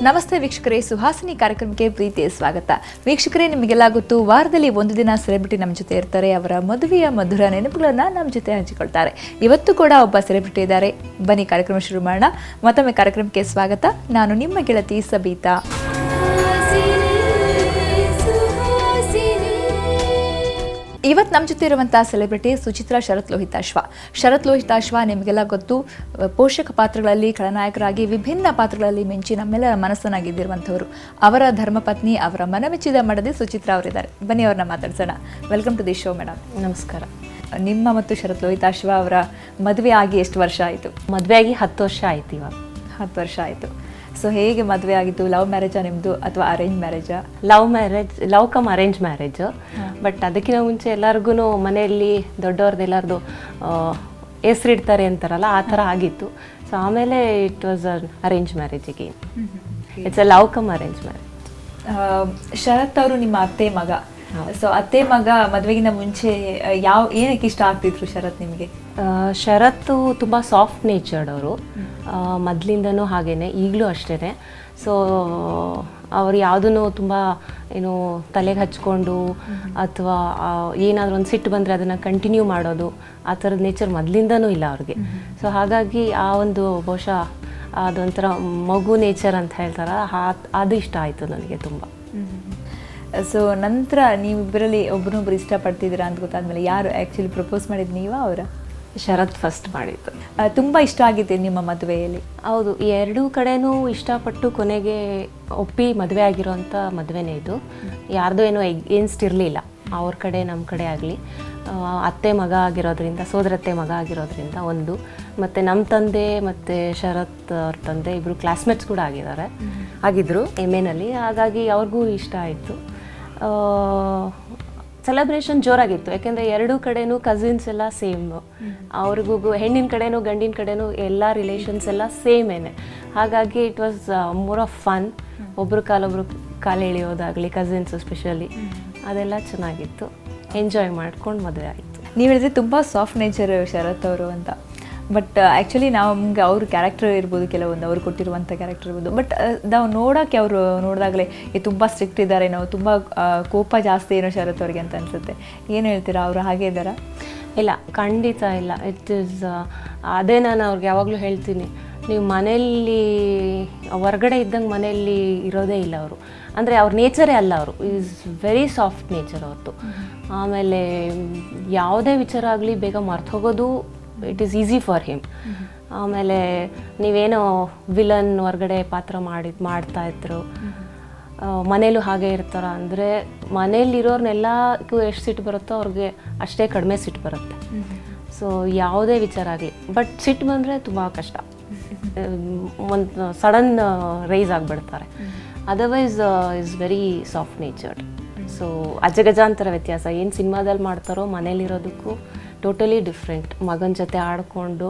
ನಮಸ್ತೆ ವೀಕ್ಷಕರೇ, ಸುಹಾಸಿನಿ ಕಾರ್ಯಕ್ರಮಕ್ಕೆ ಪ್ರೀತಿಯ ಸ್ವಾಗತ. ವೀಕ್ಷಕರೇ, ನಿಮಗೆಲ್ಲ ಗೊತ್ತು, ವಾರದಲ್ಲಿ ಒಂದು ದಿನ ಸೆಲೆಬ್ರಿಟಿ ನಮ್ಮ ಜೊತೆ ಇರ್ತಾರೆ. ಅವರ ಮದುವೆಯ ಮಧುರ ನೆನಪುಗಳನ್ನು ನಮ್ಮ ಜೊತೆ ಹಂಚಿಕೊಳ್ತಾರೆ. ಇವತ್ತು ಕೂಡ ಒಬ್ಬ ಸೆಲೆಬ್ರಿಟಿ ಇದ್ದಾರೆ. ಬನ್ನಿ ಕಾರ್ಯಕ್ರಮ ಶುರು ಮಾಡೋಣ. ಮತ್ತೊಮ್ಮೆ ಕಾರ್ಯಕ್ರಮಕ್ಕೆ ಸ್ವಾಗತ. ನಾನು ನಿಮ್ಮ ಗೆಳತಿ ಸಬೀತಾ. ಇವತ್ತು ನಮ್ಮ ಜೊತೆ ಇರುವಂಥ ಸೆಲೆಬ್ರಿಟಿ ಸುಚಿತ್ರಾ ಶರತ್ ಲೋಹಿತಾಶ್ವ. ಶರತ್ ಲೋಹಿತಾಶ್ವ ನಿಮಗೆಲ್ಲ ಗೊತ್ತು, ಪೋಷಕ ಪಾತ್ರಗಳಲ್ಲಿ ಖಳನಾಯಕರಾಗಿ ವಿಭಿನ್ನ ಪಾತ್ರಗಳಲ್ಲಿ ಮಿಂಚಿ ನಮ್ಮೆಲ್ಲರ ಮನಸ್ಸನ್ನು ಗೆದ್ದಿರುವಂಥವರು. ಅವರ ಧರ್ಮಪತ್ನಿ, ಅವರ ಮನಮೆಚ್ಚಿದ ಮಡದಿ ಸುಚಿತ್ರಾ ಅವರಿದ್ದಾರೆ. ಬನ್ನಿ ಅವ್ರನ್ನ ಮಾತಾಡ್ಸೋಣ. Welcome to the show madam. ನಮಸ್ಕಾರ. ನಿಮ್ಮ ಮತ್ತು ಶರತ್ ಲೋಹಿತಾಶ್ವ ಅವರ ಮದುವೆ ಆಗಿ ಎಷ್ಟು ವರ್ಷ ಆಯಿತು? ಮದುವೆ ಆಗಿ 10 ವರ್ಷ ಆಯ್ತು. ಇವಾಗ 10 ವರ್ಷ ಆಯಿತು. ಸೊ ಹೇಗೆ ಮದುವೆ ಆಗಿತ್ತು? ಲವ್ ಮ್ಯಾರೇಜಾ ನಿಮ್ಮದು ಅಥವಾ ಅರೇಂಜ್ ಮ್ಯಾರೇಜಾ? Love come arrange marriage. But ಅದಕ್ಕಿಂತ ಮುಂಚೆ ಎಲ್ಲರಿಗೂ ಮನೆಯಲ್ಲಿ ದೊಡ್ಡವ್ರದ್ದು ಹೆಸರಿಡ್ತಾರೆ ಅಂತಾರಲ್ಲ, ಆ ಥರ ಆಗಿತ್ತು. ಸೊ ಆಮೇಲೆ ಇಟ್ ವಾಸ್ ಅರೇಂಜ್ ಮ್ಯಾರೇಜಿಗೆ. It's a love come arrange marriage. Sharath ಅವರು ನಿಮ್ಮ ಅತ್ತೆ ಮಗ. ಸೊ ಅತ್ತೆ ಮಗ ಮದುವೆಗಿಂತ ಮುಂಚೆ ಏನಕ್ಕೆ ಇಷ್ಟ ಆಗ್ತಿದ್ರು ಶರತ್ ನಿಮಗೆ? ಶರತ್ತು ತುಂಬ ಸಾಫ್ಟ್ ನೇಚರ್ಡ್ ಅವರು, ಮೊದಲಿಂದನೂ ಹಾಗೇನೆ, ಈಗಲೂ ಅಷ್ಟೇ. ಸೊ ಅವ್ರು ಯಾವುದೂ ತುಂಬ ಏನು ತಲೆಗೆ ಹಚ್ಕೊಂಡು ಅಥವಾ ಏನಾದರೂ ಒಂದು ಸಿಟ್ಟು ಬಂದರೆ ಅದನ್ನು ಕಂಟಿನ್ಯೂ ಮಾಡೋದು, ಆ ಥರದ ನೇಚರ್ ಮೊದಲಿಂದನೂ ಇಲ್ಲ ಅವ್ರಿಗೆ. ಸೊ ಹಾಗಾಗಿ ಆ ಒಂದು ಬಹುಶಃ ಅದೊಂಥರ ಮಗು ನೇಚರ್ ಅಂತ ಹೇಳ್ತಾರೆ, ಅದು ಇಷ್ಟ ಆಯಿತು ನನಗೆ ತುಂಬ. ಸೊ ನಂತರ ನೀವಿಬ್ಬರಲ್ಲಿ ಒಬ್ಬರೊಬ್ಬರು ಇಷ್ಟಪಡ್ತಿದ್ದೀರಾ ಅಂತ ಗೊತ್ತಾದ್ಮೇಲೆ ಯಾರು ಆ್ಯಕ್ಚುಲಿ ಪ್ರಪೋಸ್ ಮಾಡಿದ್ದು, ನೀವಾ ಅವರ? ಶರತ್ ಫಸ್ಟ್ ಮಾಡಿದ್ದು. ತುಂಬ ಇಷ್ಟ ಆಗಿದೆ ನಿಮ್ಮ ಮದುವೆಯಲ್ಲಿ? ಹೌದು, ಎರಡೂ ಕಡೆನೂ ಇಷ್ಟಪಟ್ಟು ಕೊನೆಗೆ ಒಪ್ಪಿ ಮದುವೆ ಆಗಿರೋಂಥ ಮದುವೆನೇ ಇದು. ಯಾರ್ದು ಏನೋ ಎಗೇನ್ಸ್ಟ್ ಇರಲಿಲ್ಲ, ಅವ್ರ ಕಡೆ ನಮ್ಮ ಕಡೆ ಆಗಲಿ. ಅತ್ತೆ ಮಗ ಆಗಿರೋದ್ರಿಂದ, ಸೋದರತ್ತೆ ಮಗ ಆಗಿರೋದ್ರಿಂದ ಒಂದು, ಮತ್ತು ನಮ್ಮ ತಂದೆ ಮತ್ತು ಶರತ್ ಅವ್ರ ತಂದೆ ಇಬ್ಬರು ಕ್ಲಾಸ್ಮೇಟ್ಸ್ ಕೂಡ ಆಗಿದ್ದರು MA ಹಾಗಾಗಿ ಅವ್ರಿಗೂ ಇಷ್ಟ ಆಯಿತು. ಸೆಲೆಬ್ರೇಷನ್ ಜೋರಾಗಿತ್ತು, ಯಾಕೆಂದರೆ ಎರಡೂ ಕಡೆನೂ ಕಸಿನ್ಸ್ ಎಲ್ಲ ಸೇಮ್. ಅವ್ರಿಗೂ ಹೆಣ್ಣಿನ ಕಡೆನೂ ಗಂಡಿನ ಕಡೆನೂ ಎಲ್ಲ ರಿಲೇಷನ್ಸ್ ಎಲ್ಲ ಸೇಮೇನೆ. ಹಾಗಾಗಿ it was more of fun. ಒಬ್ಬರು ಕಾಲು ಎಳೆಯೋದಾಗಲಿ, ಕಸಿನ್ಸ್ ಸ್ಪೆಷಲಿ, ಅದೆಲ್ಲ ಚೆನ್ನಾಗಿತ್ತು. ಎಂಜಾಯ್ ಮಾಡ್ಕೊಂಡು ಮದುವೆ ಆಯಿತು. ನೀವು ಹೇಳಿದ್ರೆ ತುಂಬ ಸಾಫ್ಟ್ ನೇಚರ್ ಶರತ್ ಅವರು ಅಂತ. ಬಟ್ ಆ್ಯಕ್ಚುಲಿ ನಮ್ಗೆ ಅವ್ರ ಕ್ಯಾರೆಕ್ಟರ್ ಇರ್ಬೋದು, ಕೆಲವೊಂದು ಅವ್ರು ಕೊಟ್ಟಿರುವಂಥ ಕ್ಯಾರೆಕ್ಟರ್ ಇರ್ಬೋದು. ಬಟ್ ನಾವು ನೋಡೋಕ್ಕೆ ಅವರು ನೋಡಿದಾಗಲೇ ತುಂಬ ಸ್ಟ್ರಿಕ್ಟ್ ಇದ್ದಾರೆ, ನಾವು ತುಂಬ ಕೋಪ ಜಾಸ್ತಿ ಏನೋ ಶರತ್ ಅವ್ರಿಗೆ ಅಂತ ಅನಿಸುತ್ತೆ. ಏನು ಹೇಳ್ತೀರಾ, ಅವರು ಹಾಗೆ ಇದ್ದಾರಾ? ಇಲ್ಲ, ಖಂಡಿತ ಇಲ್ಲ. ಇಟ್ ಈಸ್ ಅದೇ ನಾನು ಅವ್ರಿಗೆ ಯಾವಾಗಲೂ ಹೇಳ್ತೀನಿ, ನೀವು ಮನೆಯಲ್ಲಿ ಹೊರಗಡೆ ಇದ್ದಂಗೆ ಮನೆಯಲ್ಲಿ ಇರೋದೇ ಇಲ್ಲ ಅವರು. ಅಂದರೆ ಅವ್ರ ನೇಚರೇ ಅಲ್ಲ, ಅವರು ಈಸ್ ವೆರಿ ಸಾಫ್ಟ್ ನೇಚರ್ ಅವ್ರದ್ದು. ಆಮೇಲೆ ಯಾವುದೇ ವಿಚಾರ ಆಗಲಿ ಬೇಗ ಮರ್ತು ಹೋಗೋದು, it is easy for him. ಆಮೇಲೆ ನೀವೇನೋ ವಿಲನ್ ಹೊರಗಡೆ ಪಾತ್ರ ಮಾಡ್ತಾಯಿದ್ರು, ಮನೇಲೂ ಹಾಗೆ ಇರ್ತಾರ ಅಂದರೆ ಮನೇಲಿರೋರ್ನೆಲ್ಲಕ್ಕೂ ಎಷ್ಟು ಸಿಟ್ಟು ಬರುತ್ತೋ ಅವ್ರಿಗೆ ಅಷ್ಟೇ ಕಡಿಮೆ ಸಿಟ್ಟು ಬರುತ್ತೆ. ಸೊ ಯಾವುದೇ ವಿಚಾರ ಆಗಲಿ, ಬಟ್ ಸಿಟ್ಟು ಬಂದರೆ ತುಂಬ ಕಷ್ಟ, ಒಂದು ಸಡನ್ ರೈಸ್ ಆಗಿಬಿಡ್ತಾರೆ. Otherwise is very soft natured. So ಅಜಗಜಾಂತರ ವ್ಯತ್ಯಾಸ. ಏನು ಸಿನಿಮಾದಲ್ಲಿ ಮಾಡ್ತಾರೋ ಮನೇಲಿರೋದಕ್ಕೂ ಟೋಟಲಿ ಡಿಫ್ರೆಂಟ್. ಮಗನ ಜೊತೆ ಆಡಿಕೊಂಡು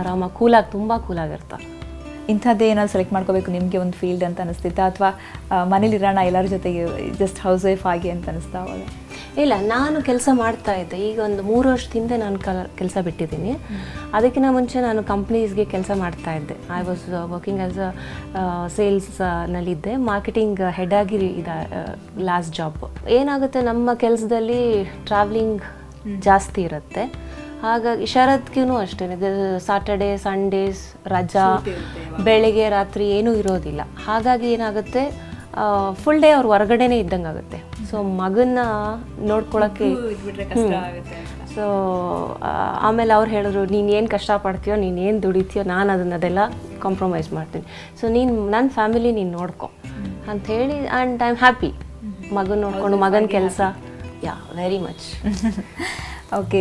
ಆರಾಮಾಗಿ ತುಂಬ ಕೂಲಾಗಿರ್ತಾರೆ. ಇಂಥದ್ದೇ ಏನಾದ್ರು ಸೆಲೆಕ್ಟ್ ಮಾಡ್ಕೋಬೇಕು ನಿಮಗೆ ಒಂದು ಫೀಲ್ಡ್ ಅಂತ ಅನಿಸ್ತಿತ್ತಾ, ಅಥವಾ ಮನೇಲಿರೋಣ ಎಲ್ಲರ ಜೊತೆಗೆ ಜಸ್ಟ್ ಹೌಸ್ ವೈಫ್ ಆಗಿ ಅಂತ ಅನಿಸ್ತಾ? ಅವಾಗ ಇಲ್ಲ, ನಾನು ಕೆಲಸ ಮಾಡ್ತಾ ಇದ್ದೆ. ಈಗ ಒಂದು 3 ವರ್ಷದಿಂದ ನಾನು ಕೆಲಸ ಬಿಟ್ಟಿದ್ದೀನಿ. ಅದಕ್ಕಿಂತ ಮುಂಚೆ ನಾನು ಕಂಪ್ನೀಸ್ಗೆ ಕೆಲಸ ಮಾಡ್ತಾ ಇದ್ದೆ. I was working as a ಸೇಲ್ಸ್ನಲ್ಲಿದ್ದೆ, ಮಾರ್ಕೆಟಿಂಗ್ ಹೆಡ್ ಆಗಿ ಲಾಸ್ಟ್ ಜಾಬ್. ಏನಾಗುತ್ತೆ, ನಮ್ಮ ಕೆಲಸದಲ್ಲಿ ಟ್ರಾವೆಲಿಂಗ್ ಜಾಸ್ತಿ ಇರುತ್ತೆ. ಹಾಗಾಗಿ ಶರತ್ಗೂ ಅಷ್ಟೇ, ಸಾಟರ್ಡೆ ಸಂಡೇಸ್ ರಜಾ, ಬೆಳಿಗ್ಗೆ ರಾತ್ರಿ ಏನೂ ಇರೋದಿಲ್ಲ. ಹಾಗಾಗಿ ಏನಾಗುತ್ತೆ, ಫುಲ್ ಡೇ ಅವ್ರು ಹೊರಗಡೆನೇ ಇದ್ದಂಗೆ ಆಗುತ್ತೆ. ಸೊ ಮಗನ್ನ ನೋಡ್ಕೊಳಕ್ಕೆ ಸೊ ಆಮೇಲೆ ಅವ್ರು ಹೇಳಿದ್ರು, ನೀನು ಏನು ಕಷ್ಟಪಡ್ತೀಯೋ, ನೀನು ಏನು ದುಡಿತೀಯೋ, ನಾನು ಅದೆಲ್ಲ ಕಾಂಪ್ರಮೈಸ್ ಮಾಡ್ತೀನಿ. ಸೊ ನೀನು ನನ್ನ ಫ್ಯಾಮಿಲಿ ನೀನು ನೋಡ್ಕೊ ಅಂಥೇಳಿ. ಆ್ಯಂಡ್ ಐ ಆಮ್ ಹ್ಯಾಪಿ ಮಗನ ನೋಡಿಕೊಂಡು, ಮಗನ ಕೆಲಸ. ಯಾ, ವೆರಿ ಮಚ್. ಓಕೆ,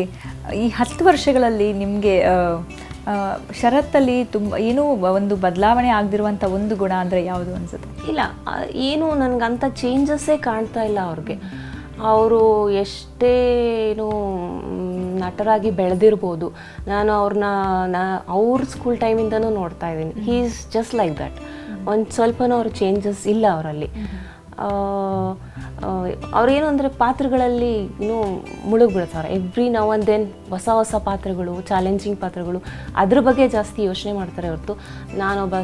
ಈ 10 ವರ್ಷಗಳಲ್ಲಿ ನಿಮಗೆ ಶರತ್ತಲ್ಲಿ ಏನೂ ಒಂದು ಬದಲಾವಣೆ ಆಗದಿರುವಂಥ ಒಂದು ಗುಣ ಅಂದರೆ ಯಾವುದು ಅನಿಸುತ್ತೆ? ಇಲ್ಲ, ಏನು ನನಗಂಥ ಚೇಂಜಸ್ಸೇ ಕಾಣ್ತಾ ಇಲ್ಲ ಅವ್ರಿಗೆ. ಅವರು ಎಷ್ಟೇ ಏನು ನಟರಾಗಿ ಬೆಳೆದಿರ್ಬೋದು, ನಾನು ಅವ್ರ ಸ್ಕೂಲ್ ಟೈಮಿಂದನೂ ನೋಡ್ತಾ ಇದ್ದೀನಿ. He is just like that. ಒಂದು ಸ್ವಲ್ಪನೂ ಅವ್ರ ಚೇಂಜಸ್ ಇಲ್ಲ ಅವರಲ್ಲಿ. ಅವ್ರೇನು ಅಂದರೆ ಪಾತ್ರಗಳಲ್ಲಿ ಮುಳುಗ್ಬಿಡ್ತಾರೆ. ಎವ್ರಿ ನೌ ಆ್ಯಂಡ್ ದೆನ್ ಹೊಸ ಪಾತ್ರಗಳು, ಚಾಲೆಂಜಿಂಗ್ ಪಾತ್ರಗಳು, ಅದ್ರ ಬಗ್ಗೆ ಜಾಸ್ತಿ ಯೋಚನೆ ಮಾಡ್ತಾರೆ ಹೊರತು ನಾನೊಬ್ಬ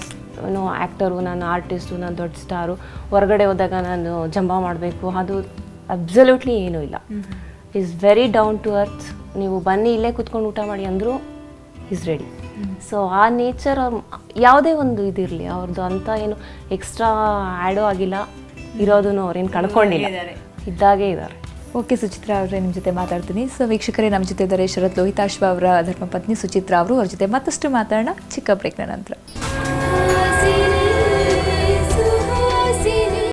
ಆ್ಯಕ್ಟರು, ನಾನು ಆರ್ಟಿಸ್ಟು, ನಾನು ದೊಡ್ಡ ಸ್ಟಾರು, ಹೊರಗಡೆ ಹೋದಾಗ ನಾನು ಜಂಬ ಮಾಡಬೇಕು, ಅದು ಅಬ್ಸಲ್ಯೂಟ್ಲಿ ಏನೂ ಇಲ್ಲ. Is very down to earth. ನೀವು ಬನ್ನಿ ಇಲ್ಲೇ ಕೂತ್ಕೊಂಡು ಊಟ ಮಾಡಿ ಅಂದರೂ ಈಸ್ ರೆಡಿ. ಸೊ ಆ ನೇಚರ್ ಯಾವುದೇ ಒಂದು ಇದಿರಲಿ ಅವ್ರದ್ದು ಅಂತ ಏನು ಎಕ್ಸ್ಟ್ರಾ ಆ್ಯಡೋ ಆಗಿಲ್ಲ, ಇರೋದನ್ನು ಅವ್ರೇನು ಕಳ್ಕೊಂಡಿಲ್ಲ, ಇದ್ದಾಗೇ ಇದ್ದಾರೆ. ಓಕೆ ಸುಚಿತ್ರಾ ಅವರೇ, ನಿಮ್ಮ ಜೊತೆ ಮಾತಾಡ್ತೀನಿ. ಸೊ ವೀಕ್ಷಕರೇ, ನಮ್ಮ ಜೊತೆ ಇದ್ದಾರೆ ಶರತ್ ಲೋಹಿತಾಶ್ವ ಅವರ ಧರ್ಮಪತ್ನಿ ಸುಚಿತ್ರಾ ಅವರು. ಅವ್ರ ಜೊತೆ ಮತ್ತಷ್ಟು ಮಾತಾಡೋಣ ಚಿಕ್ಕ ಬ್ರೇಕ್ನ ನಂತರ.